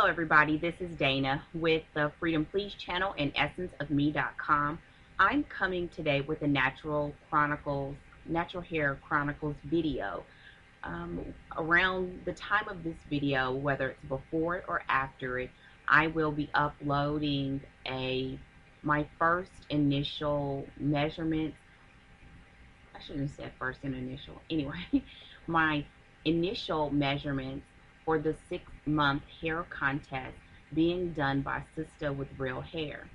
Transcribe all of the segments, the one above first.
everybody, this is Dana with the Freedom Please channel and essenceofme.com. I'm coming today with a Natural Hair Chronicles video. Around the time of this video, whether it's before it or after it, I will be uploading my first initial measurements. I shouldn't have said first and initial. Anyway, my initial measurements for the 6-month hair contest being done by Sister with Real Hair.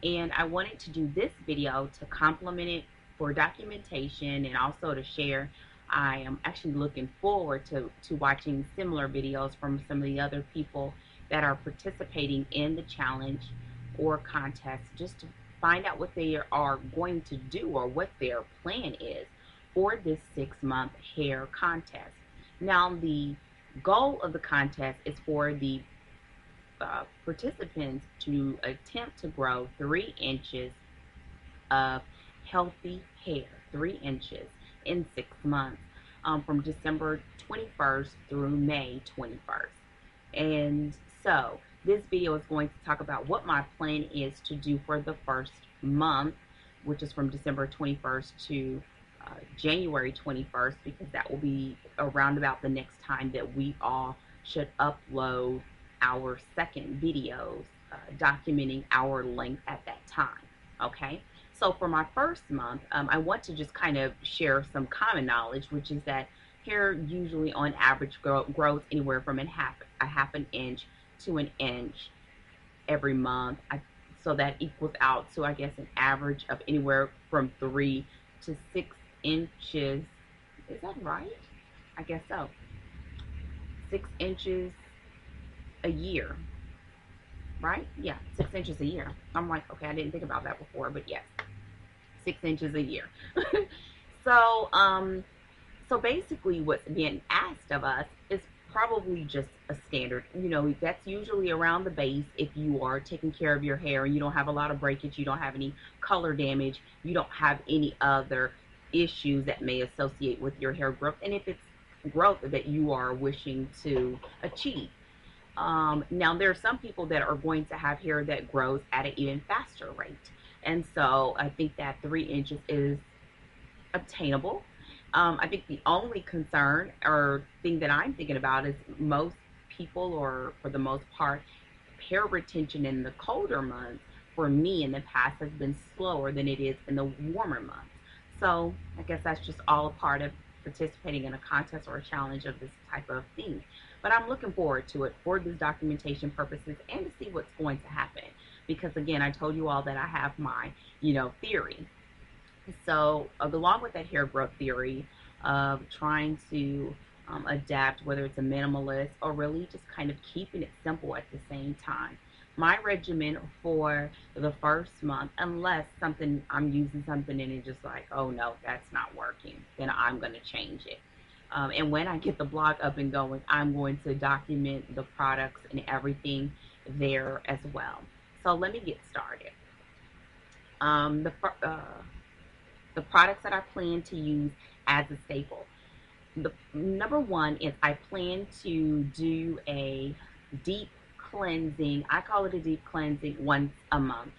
And I wanted to do this video to complement it for documentation and also to share. I am actually looking forward to watching similar videos from some of the other people that are participating in the challenge or contest, just to find out what they are going to do or what their plan is for this 6-month hair contest. Now, the goal of the contest is for the participants to attempt to grow 3 inches of healthy hair, 3 inches in 6 months, from December 21st through May 21st. And so this video is going to talk about what my plan is to do for the first month, which is from December 21st to January 21st, because that will be around about the next time that we all should upload our second videos documenting our length at that time. Okay, so for my first month, I want to just kind of share some common knowledge, which is that hair usually on average grows anywhere from a half an inch to an inch every month. So that equals out to, I guess, an average of anywhere from 3 to 6 inches. Is that right? I guess so. 6 inches a year, right? Yeah, 6 inches a year. I'm like, okay, I didn't think about that before, but yes, 6 inches a year. So, so basically what's being asked of us is probably just a standard, that's usually around the base. If you are taking care of your hair and you don't have a lot of breakage, you don't have any color damage, you don't have any other issues that may associate with your hair growth, and if it's growth that you are wishing to achieve. Now, there are some people that are going to have hair that grows at an even faster rate, and so I think that 3 inches is obtainable. I think the only concern or thing that I'm thinking about is most people, or for the most part, hair retention in the colder months for me in the past has been slower than it is in the warmer months. So I guess that's just all a part of participating in a contest or a challenge of this type of thing. But I'm looking forward to it for this documentation purposes and to see what's going to happen. Because again, I told you all that I have my, theory. So along with that hair growth theory of trying to adapt, whether it's a minimalist or really just kind of keeping it simple at the same time. My regimen for the first month, unless I'm using something and it's just like, oh no, that's not working, then I'm going to change it. And when I get the blog up and going, I'm going to document the products and everything there as well. So let me get started. The products that I plan to use as a staple. The number one is I plan to do a deep cleansing. I call it a deep cleansing once a month.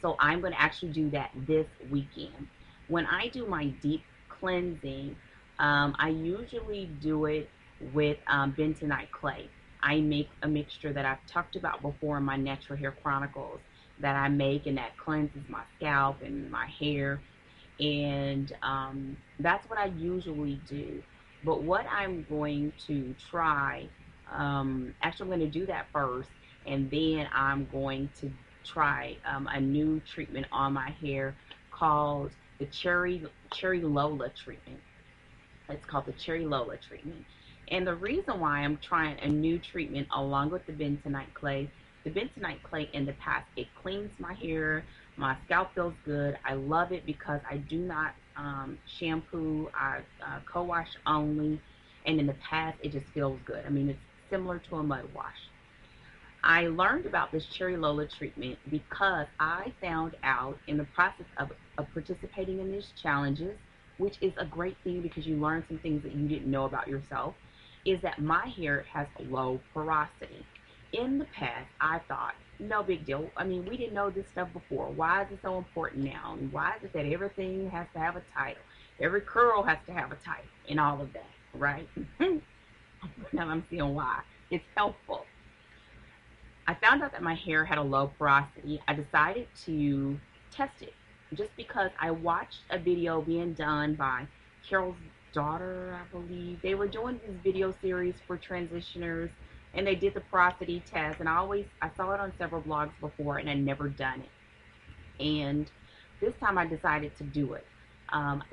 So I'm going to actually do that this weekend. When I do my deep cleansing, I usually do it with bentonite clay. I make a mixture that I've talked about before in my Natural Hair Chronicles that I make, and that cleanses my scalp and my hair. And that's what I usually do. But what I'm going to try, actually I'm going to do that first, and then I'm going to try a new treatment on my hair called the Cherry Lola treatment. It's called the Cherry Lola treatment. And the reason why I'm trying a new treatment along with the bentonite clay in the past, it cleans my hair, my scalp feels good. I love it because I do not shampoo. I co-wash only, and in the past it just feels good. I mean, it's similar to a mud wash. I learned about this Cherry Lola treatment because I found out in the process of participating in these challenges, which is a great thing because you learn some things that you didn't know about yourself, is that my hair has low porosity. In the past, I thought, no big deal. I mean, we didn't know this stuff before. Why is it so important now? And why is it that everything has to have a title? Every curl has to have a title and all of that, right? Now I'm seeing why. It's helpful. I found out that my hair had a low porosity. I decided to test it just because I watched a video being done by Carol's daughter, I believe. They were doing this video series for transitioners and they did the porosity test, and I saw it on several blogs before and I'd never done it. And this time I decided to do it.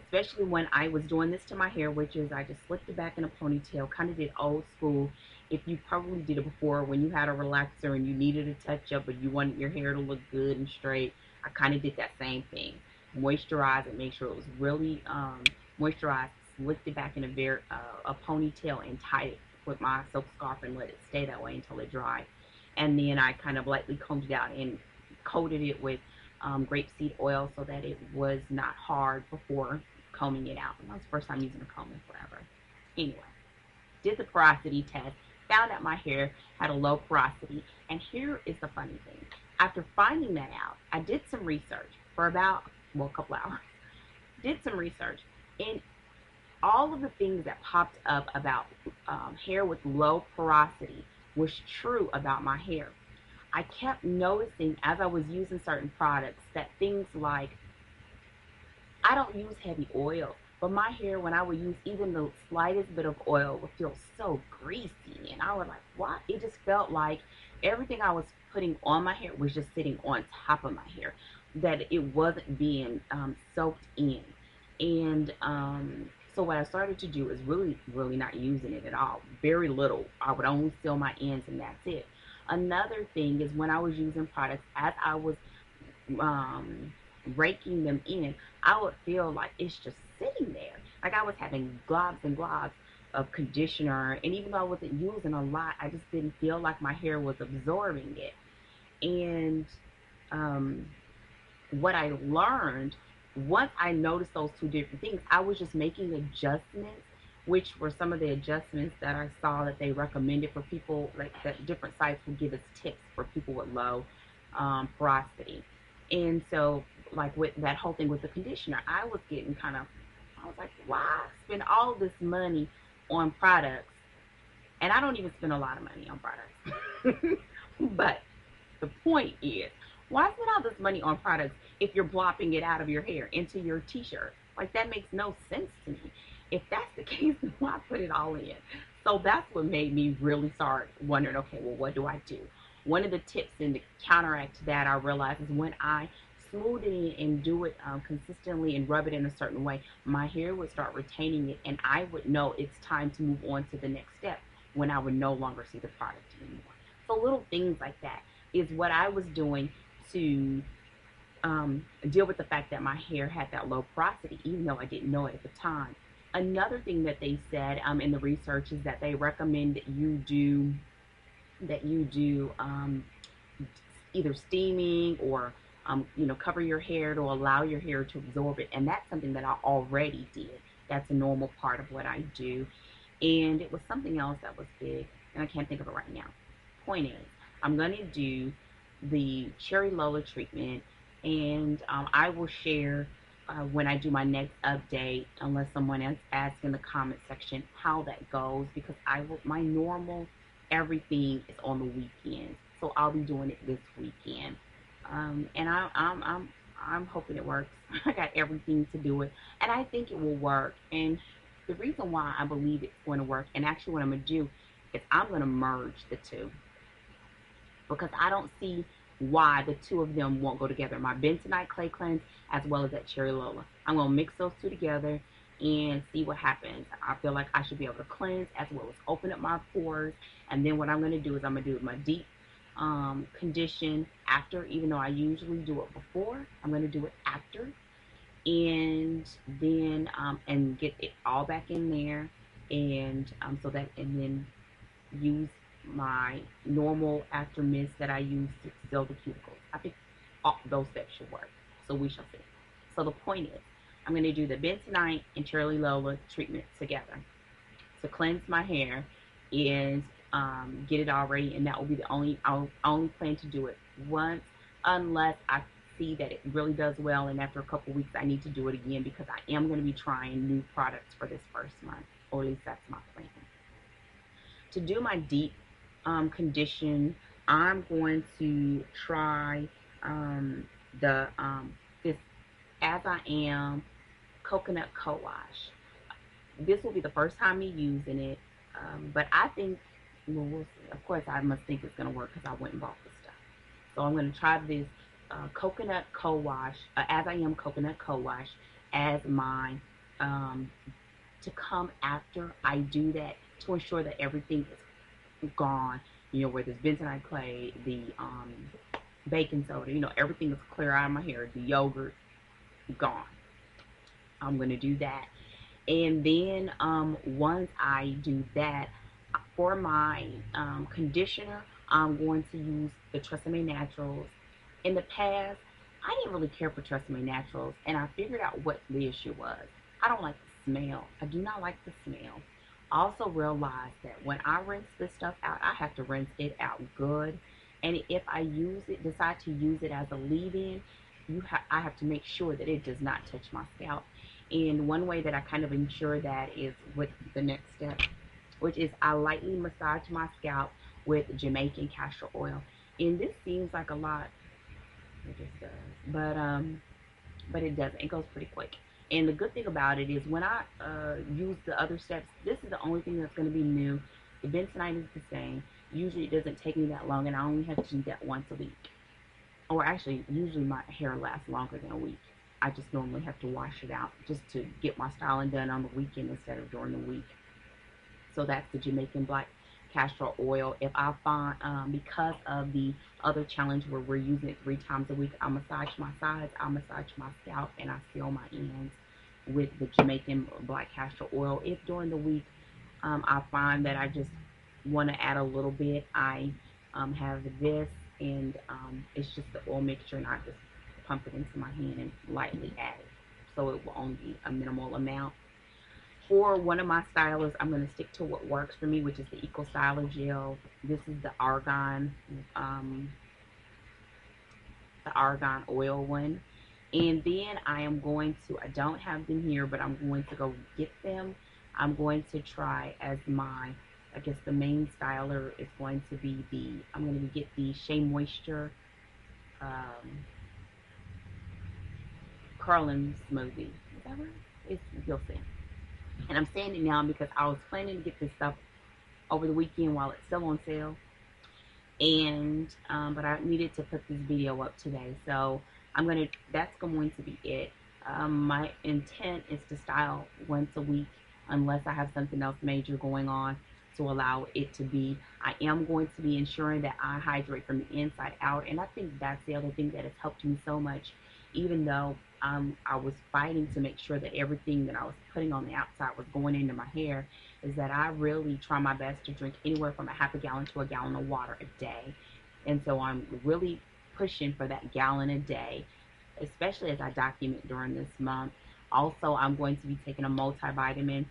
Especially when I was doing this to my hair, which is I just slicked it back in a ponytail, kind of did old school. If you probably did it before when you had a relaxer and you needed a touch up but you wanted your hair to look good and straight, I kind of did that same thing. Moisturize it, make sure it was really moisturized, slicked it back in a ponytail and tied it with my silk scarf and let it stay that way until it dried. And then I kind of lightly combed it out and coated it with grapeseed oil so that it was not hard before combing it out. And that was the first time using a comb in forever. Anyway, did the porosity test, found out my hair had a low porosity, and here is the funny thing. After finding that out, I did some research for about, well, a couple hours. Did some research, and all of the things that popped up about hair with low porosity was true about my hair. I kept noticing as I was using certain products that things like, I don't use heavy oil, but my hair, when I would use even the slightest bit of oil, would feel so greasy. And I was like, what? It just felt like everything I was putting on my hair was just sitting on top of my hair, that it wasn't being soaked in. And so what I started to do is really not using it at all. Very little. I would only seal my ends and that's it. Another thing is when I was using products, as I was raking them in, I would feel like it's just sitting there. Like I was having globs and globs of conditioner, and even though I wasn't using a lot, I just didn't feel like my hair was absorbing it. And what I learned, once I noticed those two different things, I was just making adjustments, which were some of the adjustments that I saw that they recommended for people, like that different sites would give us tips for people with low porosity. And so, like with that whole thing with the conditioner, I was getting I was like, why spend all this money on products? And I don't even spend a lot of money on products. But the point is, why spend all this money on products if you're blopping it out of your hair into your t-shirt? Like, that makes no sense to me. If that's the case, then why put it all in? So that's what made me really start wondering, okay, well, what do I do? One of the tips in to counteract that I realized is when I smooth it in and do it consistently and rub it in a certain way, my hair would start retaining it, and I would know it's time to move on to the next step when I would no longer see the product anymore. So little things like that is what I was doing to deal with the fact that my hair had that low porosity, even though I didn't know it at the time. Another thing that they said in the research is that they recommend that you do either steaming or cover your hair to allow your hair to absorb it, and that's something that I already did. That's a normal part of what I do. And it was something else that was big, and I can't think of it right now. Point is, I'm going to do the Cherry Lola treatment, and I will share when I do my next update, unless someone else asks in the comment section how that goes, because my normal everything is on the weekend, so I'll be doing it this weekend, and I'm hoping it works. I got everything to do it, and I think it will work. And the reason why I believe it's going to work, and actually what I'm going to do, is I'm going to merge the two, because I don't see why the two of them won't go together. My bentonite clay cleanse as well as that Cherry Lola. I'm going to mix those two together and see what happens. I feel like I should be able to cleanse as well as open up my pores. And then what I'm going to do is I'm going to do my deep condition after, even though I usually do it before. I'm going to do it after. And then and get it all back in there, and and then use my normal after mist that I use to seal the cuticles. I think all those steps should work, so we shall see. So the point is, I'm going to do the bentonite and Cherry Lola treatment together to cleanse my hair and get it all ready, and that will be the I'll only plan to do it once, unless I see that it really does well, and after a couple weeks I need to do it again, because I am going to be trying new products for this first month, or at least that's my plan. To do my deep condition, I'm going to try the this As I Am coconut co-wash. This will be the first time me using it, but I think, well, we'll see. Of course, I must think it's going to work because I went and bought this stuff. So I'm going to try this coconut co-wash, As I Am coconut co-wash, as my um, to come after I do that, to ensure that everything is gone. You know, where there's bentonite clay, the baking soda, you know, everything is clear out of my hair. The yogurt, gone. I'm going to do that. And then once I do that, for my conditioner, I'm going to use the Tresemme Naturals. In the past, I didn't really care for Tresemme Naturals, and I figured out what the issue was. I don't like the smell. I do not like the smell. I also realized that when I rinse this stuff out, I have to rinse it out good. And if I decide to use it as a leave-in, I have to make sure that it does not touch my scalp. And one way that I kind of ensure that is with the next step, which is I lightly massage my scalp with Jamaican castor oil. And this seems like a lot, it just does, but it doesn't. It goes pretty quick. And the good thing about it is when I use the other steps, this is the only thing that's going to be new. The bentonite is the same. Usually it doesn't take me that long, and I only have to do that once a week. Or actually, usually my hair lasts longer than a week. I just normally have to wash it out just to get my styling done on the weekend instead of during the week. So that's the Jamaican black castor oil. If I find, because of the other challenge where we're using it 3 times a week, I massage my sides, I massage my scalp, and I seal my ends with the Jamaican black castor oil. If during the week I find that I just want to add a little bit, I have this, and it's just the oil mixture, and I just pump it into my hand and lightly add it. So it will only be a minimal amount. For one of my stylists, I'm going to stick to what works for me, which is the Eco Styler Gel. This is the argan oil one. And then I am going to, I don't have them here, but I'm going to go get them. I'm going to try as my, I guess the main styler is going to be I'm going to get the Shea Moisture curling smoothie. Is that right? You'll see. And I'm saying it now because I was planning to get this stuff over the weekend while it's still on sale. And, but I needed to put this video up today. So that's going to be it. My intent is to style once a week unless I have something else major going on to allow it to be. I am going to be ensuring that I hydrate from the inside out. And I think that's the other thing that has helped me so much, even though I was fighting to make sure that everything that I was putting on the outside was going into my hair, is that I really try my best to drink anywhere from a half a gallon to a gallon of water a day. And so I'm really pushing for that gallon a day, especially as I document during this month. Also, I'm going to be taking a multivitamin.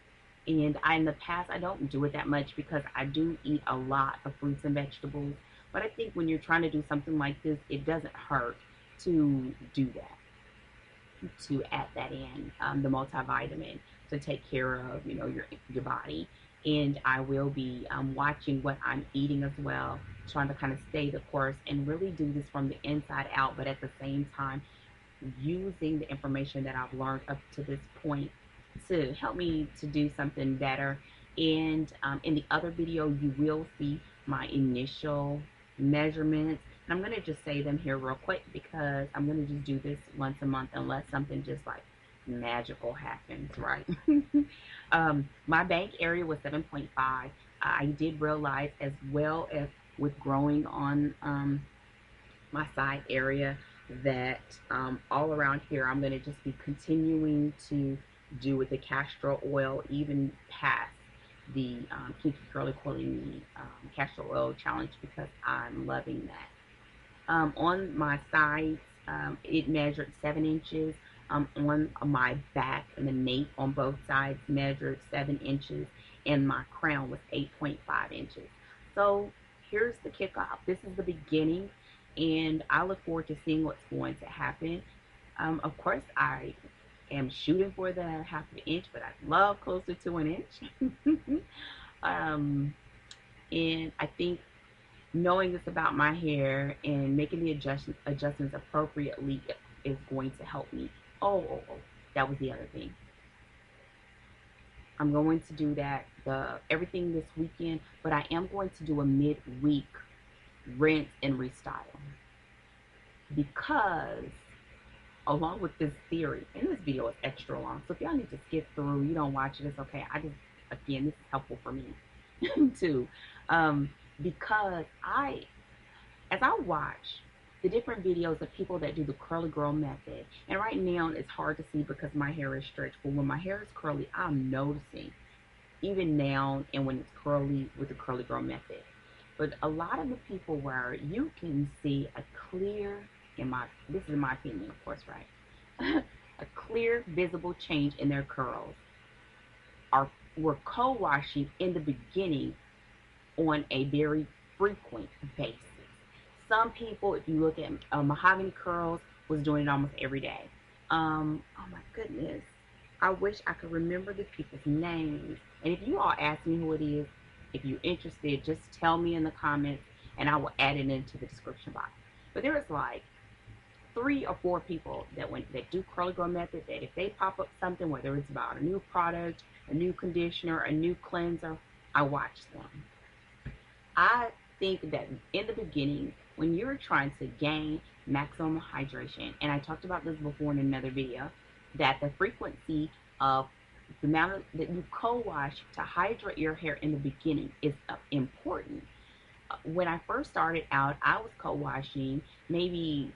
And in the past, I don't do it that much because I do eat a lot of fruits and vegetables. But I think when you're trying to do something like this, it doesn't hurt to do that, to add that in, the multivitamin, to take care of, you know, your body. And I will be watching what I'm eating as well, trying to kind of stay the course and really do this from the inside out, but at the same time using the information that I've learned up to this point to help me to do something better. And in the other video, you will see my initial measurements. And I'm going to just say them here real quick because I'm going to just do this once a month unless something just like magical happens, right? My bank area was 7.5. I did realize, as well as with growing on my side area, that all around here I'm going to just be continuing to do with the castor oil, even past the Kinky Curly Curly castor oil challenge, because I'm loving that. On my sides, it measured 7 inches. On my back and the nape on both sides measured 7 inches, and my crown was 8.5 inches. So here's the kickoff. This is the beginning, and I look forward to seeing what's going to happen. Of course, I am shooting for the half an inch, but I love closer to an inch. um, and I think knowing this about my hair and making the adjustments appropriately is going to help me. Oh, that was the other thing. I'm going to do that everything this weekend, but I am going to do a midweek rinse and restyle because along with this theory, and this video is extra long, so if y'all need to skip through, you don't watch it, it's okay. Again, this is helpful for me too, because as I watch the different videos of people that do the curly girl method, and right now it's hard to see because my hair is stretched, but when my hair is curly, I'm noticing, even now and when it's curly with the curly girl method. But a lot of the people where you can see a clear, this is my opinion, of course, right? A clear, visible change in their curls were co-washing in the beginning on a very frequent basis. Some people, if you look at mahogany curls, was doing it almost every day. Oh my goodness. I wish I could remember the people's names. And if you all ask me who it is, if you're interested, just tell me in the comments and I will add it into the description box. But there is like 3 or 4 people that do curly girl method that if they pop up something, whether it's about a new product, a new conditioner, a new cleanser, I watch them. I think that in the beginning, when you're trying to gain maximum hydration, and I talked about this before in another video, that the frequency of the amount that you co-wash to hydrate your hair in the beginning is important. When I first started out, I was co-washing maybe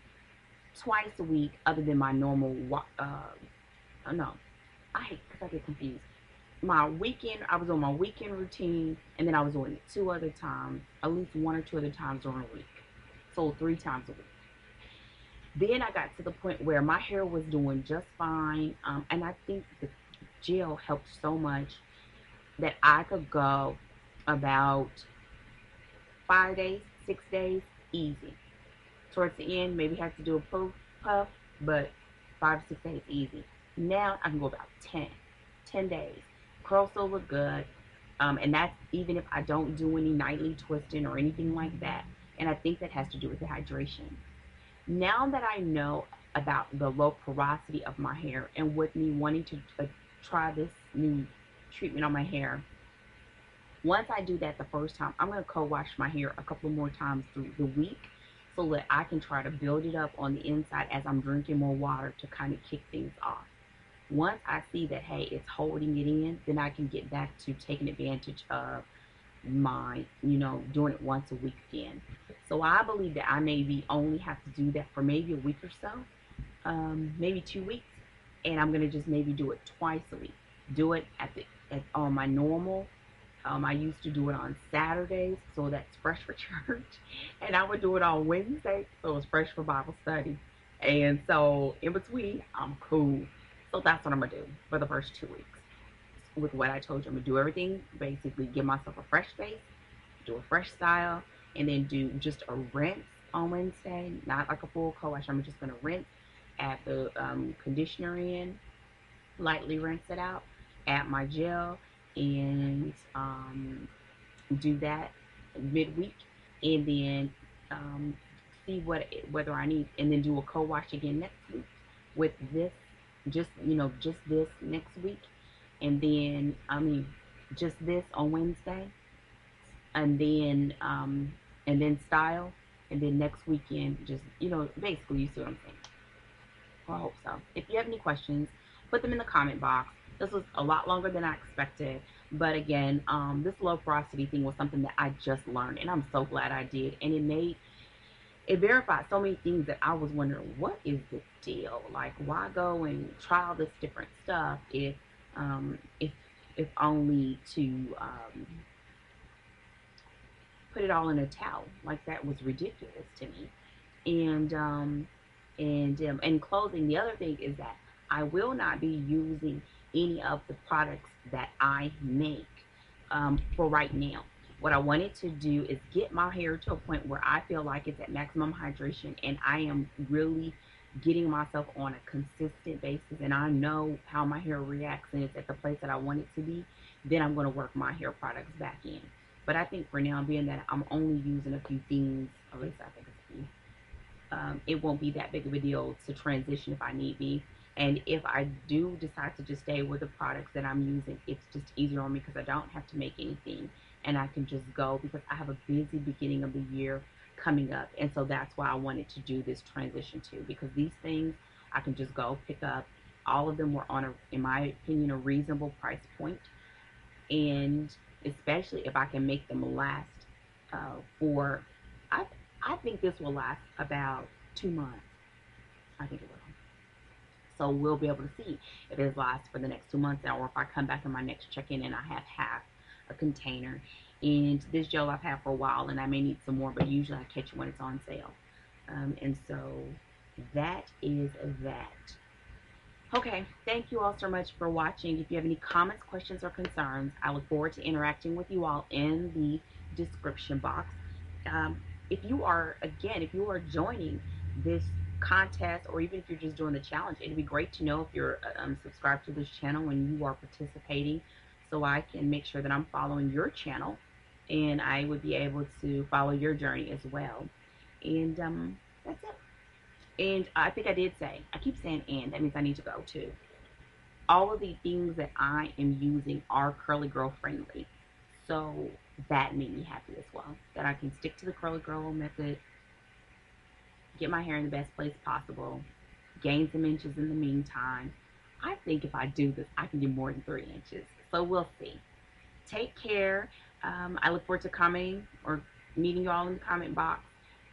twice a week, other than my normal. No, because I get confused. My weekend, I was on my weekend routine, and then I was doing it 2 other times, at least 1 or 2 other times during a week. So 3 times a week. Then I got to the point where my hair was doing just fine, and I think the gel helped so much that I could go about 5 days, 6 days, easy. Towards the end, maybe have to do a puff, but 5 to 6 days, easy. Now I can go about 10 days. Curls still look good, and that's even if I don't do any nightly twisting or anything like that. And I think that has to do with the hydration. Now that I know about the low porosity of my hair and with me wanting to try this new treatment on my hair, once I do that the first time, I'm going to co-wash my hair a couple more times through the week so that I can try to build it up on the inside as I'm drinking more water to kind of kick things off. Once I see that, hey, it's holding it in, then I can get back to taking advantage of my, doing it once a week again. So I believe that I maybe only have to do that for maybe a week or so, maybe 2 weeks, and I'm gonna just maybe do it twice a week. Do it on my normal. I used to do it on Saturdays, so that's fresh for church, and I would do it on Wednesday, so it's fresh for Bible study. And so in between, I'm cool. So that's what I'm gonna do for the first 2 weeks. With what I told you, I'm gonna do everything, basically give myself a fresh face, do a fresh style, and then do just a rinse on Wednesday, not like a full co-wash. I'm just gonna rinse, add the conditioner in, lightly rinse it out, add my gel, and do that midweek, and then see whether I need, and then do a co-wash again next week with this, just this next week, and then just this on Wednesday, and then style, and then next weekend just basically, you see what I'm saying. Well, I hope so. If you have any questions, put them in the comment box. This was a lot longer than I expected, but again, this low porosity thing was something that I just learned, and I'm so glad I did, and it verified so many things that I was wondering, what is the deal? Like, why go and try all this different stuff if only to put it all in a towel? Like, that was ridiculous to me. And in closing, the other thing is that I will not be using any of the products that I make for right now. What I wanted to do is get my hair to a point where I feel like it's at maximum hydration and I am really getting myself on a consistent basis and I know how my hair reacts and it's at the place that I want it to be. Then I'm going to work my hair products back in. But I think for now, being that I'm only using a few things, at least I think it's a few, it won't be that big of a deal to transition if I need be. And if I do decide to just stay with the products that I'm using, it's just easier on me because I don't have to make anything and I can just go because I have a busy beginning of the year coming up. And so that's why I wanted to do this transition too, because these things I can just go pick up. All of them were on a, in my opinion, a reasonable price point. And especially if I can make them last for, I, I think this will last about 2 months. I think it will. So we'll be able to see if it lasts for the next 2 months or if I come back in my next check-in and I have half a container. And this gel I've had for a while and I may need some more, but usually I catch it when it's on sale. And so that is that. Okay, thank you all so much for watching. If you have any comments, questions, or concerns, I look forward to interacting with you all in the description box. If you are, again, if you are joining this contest or even if you're just doing the challenge, it'd be great to know if you're subscribed to this channel and you are participating so I can make sure that I'm following your channel and I would be able to follow your journey as well. And that's it. And I think I did say, I keep saying and, that means I need to go too. All of the things that I am using are curly girl friendly. So that made me happy as well. That I can stick to the curly girl method, get my hair in the best place possible, gain some inches in the meantime. I think if I do this, I can do more than 3 inches. So we'll see. Take care. I look forward to commenting or meeting you all in the comment box.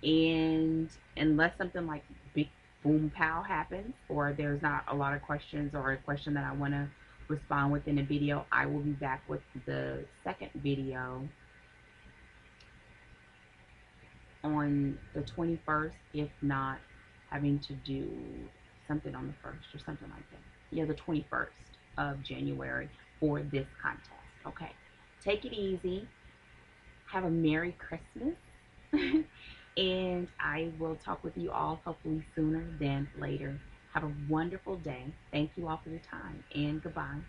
And unless something like big boom pow happens or there's not a lot of questions or a question that I want to respond with in a video, I will be back with the second video on the 21st, if not having to do something on the 1st or something like that. Yeah, the 21st of January for this contest. Okay, take it easy. Have a Merry Christmas. And I will talk with you all hopefully sooner than later. Have a wonderful day. Thank you all for your time, and goodbye.